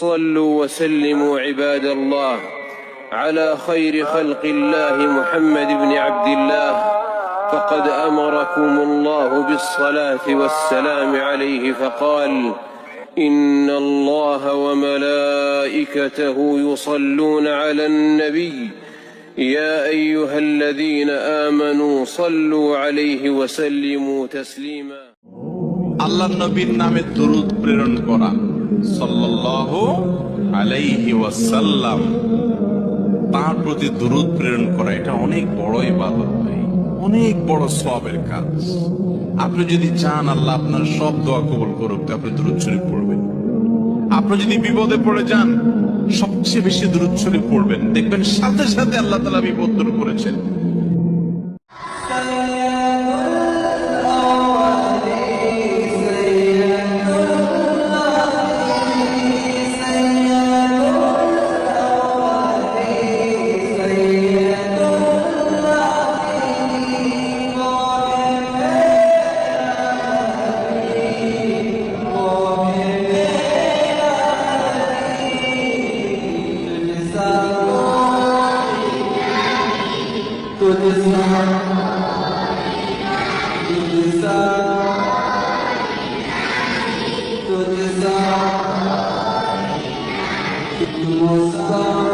صلوا وسلموا عباد الله على خير خلق الله محمد بن عبد الله فقد أمركم الله بالصلاة والسلام عليه فقال إن الله وملائكته يصلون على النبي يا أيها الذين آمنوا صلوا عليه وسلموا تسليما আল্লাহর নবীর নামে দরুদ প্রেরণ করা সাল্লাল্লাহু আলাইহি ওয়াসাল্লাম, তার প্রতি দরুদ প্রেরণ করা, এটা অনেক বড় ইবাদত ভাই, অনেক বড় সওয়াবের কাজ। আপনি যদি চান আল্লাহ আপনার সব দোয়া কবুল করুক, তো আপনি দরুদ শরীফ পড়বেন। আপনি যদি বিপদে পড়ে যান, সবচেয়ে বেশি দরুদ শরীফ পড়বেন, দেখবেন সাথে সাথে আল্লাহ তাআলা বিপদ দূর করেছেন। Musa